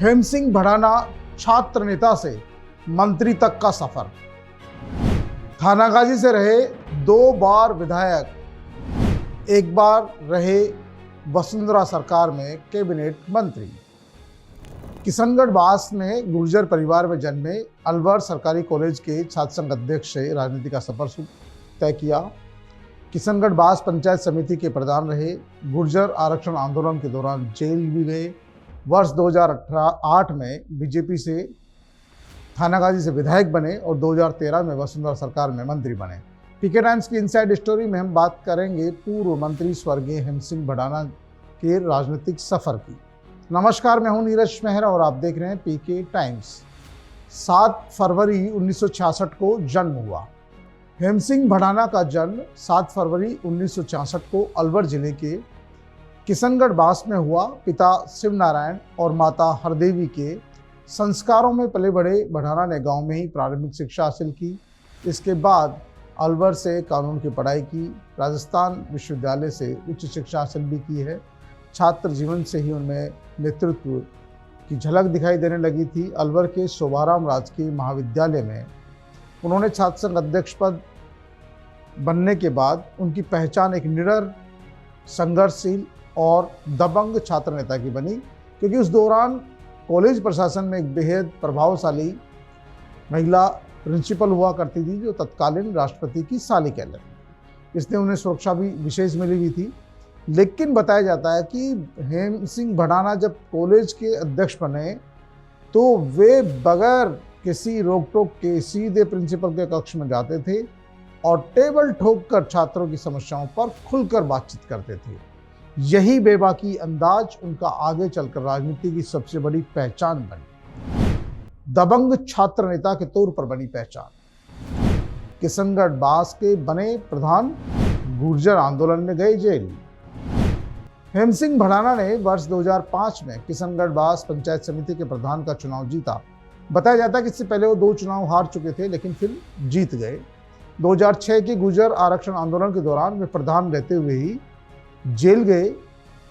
हेम सिंह भड़ाना छात्र नेता से मंत्री तक का सफर। थानागाजी से रहे 2 बार विधायक, एक बार रहे वसुंधरा सरकार में कैबिनेट मंत्री। किशनगढ़ बास में गुर्जर परिवार में जन्मे अलवर सरकारी कॉलेज के छात्र संघ अध्यक्ष से राजनीति का सफर तय किया। किशनगढ़ बास पंचायत समिति के प्रधान रहे। गुर्जर आरक्षण आंदोलन के दौरान जेल भी गए। वर्ष 2008 में बीजेपी से थानागाजी से विधायक बने और 2013 में वसुंधरा सरकार में मंत्री बने। पीके टाइम्स की इनसाइड स्टोरी में हम बात करेंगे पूर्व मंत्री स्वर्गीय हेम सिंह भड़ाना के राजनीतिक सफर की। नमस्कार, मैं हूं नीरज मेहरा और आप देख रहे हैं पीके टाइम्स। 7 फरवरी 1966 को जन्म हुआ। हेम सिंह भड़ाना का जन्म 7 फरवरी 1966 को अलवर जिले के किशनगढ़ बास में हुआ। पिता शिव नारायण और माता हरदेवी के संस्कारों में पले बड़े भड़ाना ने गांव में ही प्रारंभिक शिक्षा हासिल की। इसके बाद अलवर से कानून की पढ़ाई की। राजस्थान विश्वविद्यालय से उच्च शिक्षा हासिल भी की है। छात्र जीवन से ही उनमें नेतृत्व की झलक दिखाई देने लगी थी। अलवर के शोभाराम राजकीय महाविद्यालय में उन्होंने छात्र संघ अध्यक्ष पद बनने के बाद उनकी पहचान एक निडर, संघर्षशील और दबंग छात्र नेता की बनी, क्योंकि उस दौरान कॉलेज प्रशासन में एक बेहद प्रभावशाली महिला प्रिंसिपल हुआ करती थी, जो तत्कालीन राष्ट्रपति की साली कहलाती। इसने उन्हें सुरक्षा भी विशेष मिली हुई थी। लेकिन बताया जाता है कि हेम सिंह भड़ाना जब कॉलेज के अध्यक्ष बने तो वे बगैर किसी रोक टोक के सीधे प्रिंसिपल के कक्ष में जाते थे और टेबल ठोककर छात्रों की समस्याओं पर खुलकर बातचीत करते थे। यही बेबाकी अंदाज उनका आगे चलकर राजनीति की सबसे बड़ी पहचान बनी। दबंग छात्र नेता के तौर पर बनी पहचान। किशनगढ़ बास के बने प्रधान, गुर्जर आंदोलन में गए जेल। हेम सिंह भड़ाना ने वर्ष 2005 में किशनगढ़ बास पंचायत समिति के प्रधान का चुनाव जीता। बताया जाता है कि इससे पहले वो 2 चुनाव हार चुके थे, लेकिन फिर जीत गए। 2006 के गुर्जर आरक्षण आंदोलन के दौरान वे प्रधान रहते हुए ही जेल गए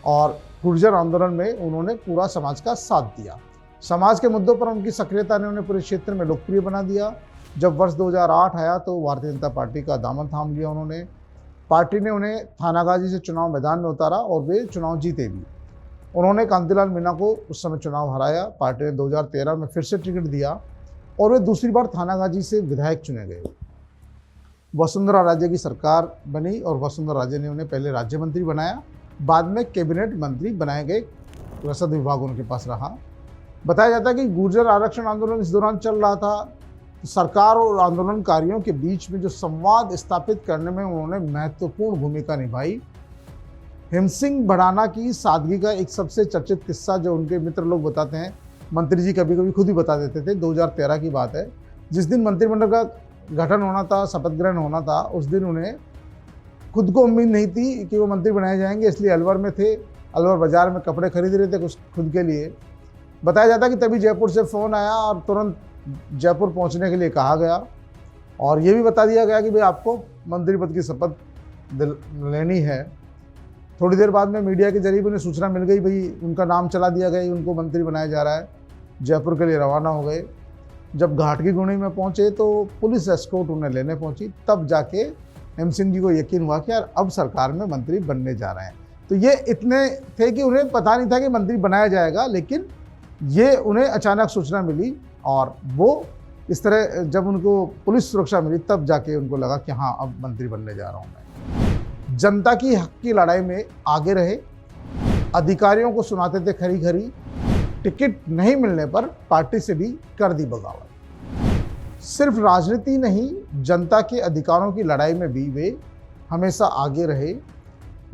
और गुर्जर आंदोलन में उन्होंने पूरा समाज का साथ दिया। समाज के मुद्दों पर उनकी सक्रियता ने उन्हें पूरे क्षेत्र में लोकप्रिय बना दिया। जब वर्ष 2008 आया तो भारतीय जनता पार्टी का दामन थाम लिया उन्होंने। पार्टी ने उन्हें थानागाजी से चुनाव मैदान में उतारा और वे चुनाव जीते भी। उन्होंने कांतिलाल मीणा को उस समय चुनाव हराया। पार्टी ने 2013 में फिर से टिकट दिया और वे दूसरी बार थानागाजी से विधायक चुने गए। वसुंधरा राजे की सरकार बनी और वसुंधरा राजे ने उन्हें पहले राज्य मंत्री बनाया, बाद में कैबिनेट मंत्री बनाए गए। रसद विभाग उनके पास रहा। बताया जाता है कि गुर्जर आरक्षण आंदोलन इस दौरान चल रहा था। सरकार और आंदोलनकारियों के बीच में जो संवाद स्थापित करने में उन्होंने महत्वपूर्ण भूमिका निभाई। हेम सिंह भड़ाना की सादगी का एक सबसे चर्चित किस्सा जो उनके मित्र लोग बताते हैं, मंत्री जी कभी कभी खुद ही बता देते थे, 2013 की बात है। जिस दिन मंत्रिमंडल का गठन होना था, शपथ ग्रहण होना था, उस दिन उन्हें खुद को उम्मीद नहीं थी कि वो मंत्री बनाए जाएंगे, इसलिए अलवर में थे। अलवर बाजार में कपड़े खरीद रहे थे कुछ खुद के लिए। बताया जाता है कि तभी जयपुर से फ़ोन आया और तुरंत जयपुर पहुंचने के लिए कहा गया और ये भी बता दिया गया कि भाई आपको मंत्री पद की शपथ लेनी है। थोड़ी देर बाद में मीडिया के जरिए उन्हें सूचना मिल गई, भाई उनका नाम चला दिया गया, उनको मंत्री बनाया जा रहा है। जयपुर के लिए रवाना हो गए। जब घाटगी गुणी में पहुंचे तो पुलिस एस्कॉर्ट उन्हें लेने पहुंची। तब जाके हेम सिंह जी को यकीन हुआ कि यार अब सरकार में मंत्री बनने जा रहे हैं। तो ये इतने थे कि उन्हें पता नहीं था कि मंत्री बनाया जाएगा, लेकिन ये उन्हें अचानक सूचना मिली और वो इस तरह जब उनको पुलिस सुरक्षा मिली तब जाके उनको लगा कि हाँ अब मंत्री बनने जा रहा हूँ मैं। जनता की हक की लड़ाई में आगे रहे। अधिकारियों को सुनाते थे खरी खरी। टिकट नहीं मिलने पर पार्टी से भी कर दी बगावत। सिर्फ राजनीति नहीं, जनता के अधिकारों की लड़ाई में भी वे हमेशा आगे रहे।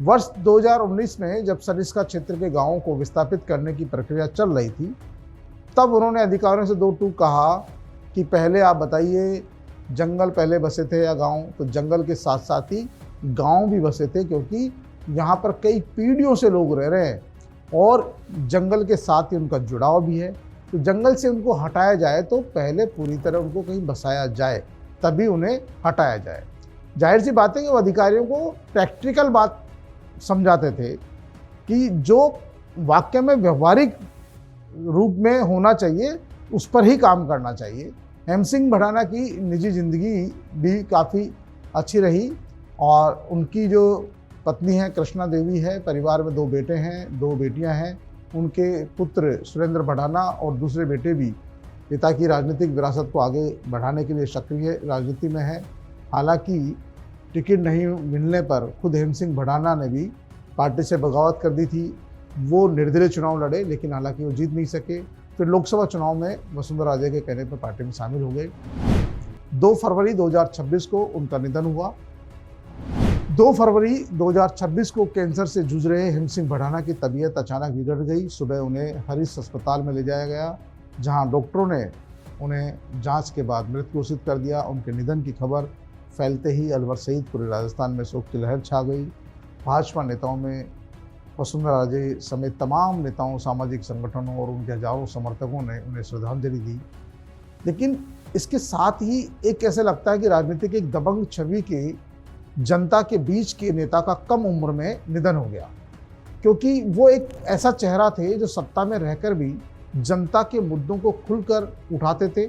वर्ष 2019 में जब सरिस्का क्षेत्र के गांवों को विस्थापित करने की प्रक्रिया चल रही थी, तब उन्होंने अधिकारियों से 2 टूक कहा कि पहले आप बताइए जंगल पहले बसे थे या गांव? तो जंगल के साथ साथ ही गांव भी बसे थे, क्योंकि यहाँ पर कई पीढ़ियों से लोग रह रहे हैं और जंगल के साथ ही उनका जुड़ाव भी है। तो जंगल से उनको हटाया जाए तो पहले पूरी तरह उनको कहीं बसाया जाए, तभी उन्हें हटाया जाए। जाहिर सी बात है कि वो अधिकारियों को प्रैक्टिकल बात समझाते थे कि जो वाक्य में व्यवहारिक रूप में होना चाहिए, उस पर ही काम करना चाहिए। हेम सिंह भडाना की निजी ज़िंदगी भी काफ़ी अच्छी रही और उनकी जो पत्नी है कृष्णा देवी है, परिवार में 2 बेटे हैं, 2 बेटियां हैं। उनके पुत्र सुरेंद्र भडाना और दूसरे बेटे भी पिता की राजनीतिक विरासत को आगे बढ़ाने के लिए सक्रिय राजनीति में है। हालांकि टिकट नहीं मिलने पर खुद हेम सिंह भडाना ने भी पार्टी से बगावत कर दी थी। वो निर्दलीय चुनाव लड़े, लेकिन हालांकि वो जीत नहीं सके। फिर लोकसभा चुनाव में वसुंधरा राजे के कहने पर पार्टी में शामिल हो गए। 2 फरवरी 2026 को उनका निधन हुआ। 2 फरवरी 2026 को कैंसर से जूझ रहे हेम सिंह भडाना की तबीयत अचानक बिगड़ गई। सुबह उन्हें हरीश अस्पताल में ले जाया गया, जहां डॉक्टरों ने उन्हें जांच के बाद मृत घोषित कर दिया। उनके निधन की खबर फैलते ही अलवर सहित पूरे राजस्थान में शोक की लहर छा गई। भाजपा नेताओं में वसुंधरा राजे समेत तमाम नेताओं, सामाजिक संगठनों और उनके हजारों समर्थकों ने उन्हें श्रद्धांजलि दी। लेकिन इसके साथ ही एक कैसे लगता है कि राजनीतिक एक दबंग छवि के जनता के बीच के नेता का कम उम्र में निधन हो गया, क्योंकि वो एक ऐसा चेहरा थे जो सत्ता में रहकर भी जनता के मुद्दों को खुलकर उठाते थे।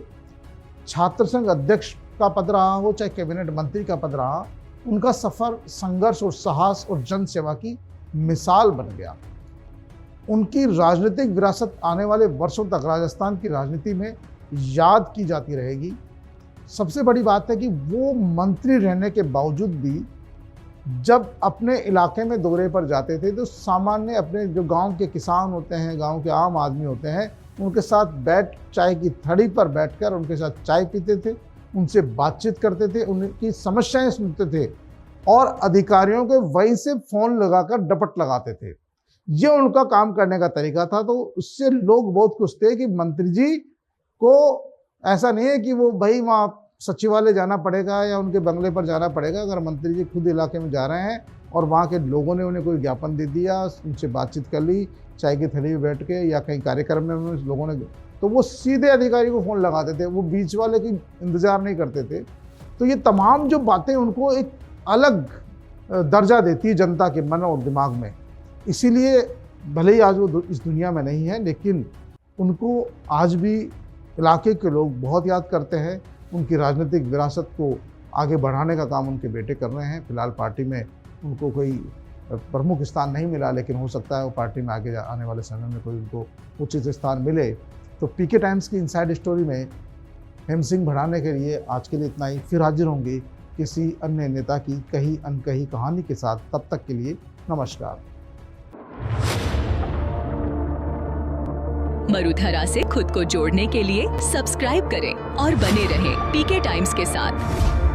छात्र संघ अध्यक्ष का पद रहा हो चाहे कैबिनेट मंत्री का पद रहा, उनका सफर संघर्ष और साहस और जन सेवा की मिसाल बन गया। उनकी राजनीतिक विरासत आने वाले वर्षों तक राजस्थान की राजनीति में याद की जाती रहेगी। सबसे बड़ी बात है कि वो मंत्री रहने के बावजूद भी जब अपने इलाके में दौरे पर जाते थे तो सामान्य अपने जो गांव के किसान होते हैं, गांव के आम आदमी होते हैं, उनके साथ चाय की थड़ी पर बैठकर उनके साथ चाय पीते थे, उनसे बातचीत करते थे, उनकी समस्याएं सुनते थे और अधिकारियों के वहीं से फ़ोन लगाकर डपट लगाते थे। ये उनका काम करने का तरीका था। तो उससे लोग बहुत खुश थे कि मंत्री जी को ऐसा नहीं है कि वो भाई वहाँ सचिवालय जाना पड़ेगा या उनके बंगले पर जाना पड़ेगा। अगर मंत्री जी खुद इलाके में जा रहे हैं और वहाँ के लोगों ने उन्हें कोई ज्ञापन दे दिया, उनसे बातचीत कर ली, चाय की थैली में बैठ के या कहीं कार्यक्रम में लोगों ने, तो वो सीधे अधिकारी को फ़ोन लगाते थे, वो बीच वाले की इंतज़ार नहीं करते थे। तो ये तमाम जो बातें उनको एक अलग दर्जा देती है जनता के मन और दिमाग में। इसीलिए भले ही आज वो इस दुनिया में नहीं है, लेकिन उनको आज भी इलाके के लोग बहुत याद करते हैं। उनकी राजनीतिक विरासत को आगे बढ़ाने का काम उनके बेटे कर रहे हैं। फिलहाल पार्टी में उनको कोई प्रमुख स्थान नहीं मिला, लेकिन हो सकता है वो पार्टी में आगे आने वाले समय में कोई उनको उचित स्थान मिले। तो पीके टाइम्स की इनसाइड स्टोरी में हेम सिंह भडाना के लिए आज के लिए इतना ही। फिर हाजिर होंगे किसी अन्य नेता की कही अनकही कहानी के साथ। तब तक के लिए नमस्कार। मरुधरा से खुद को जोड़ने के लिए सब्सक्राइब करें और बने रहें पीके टाइम्स के साथ।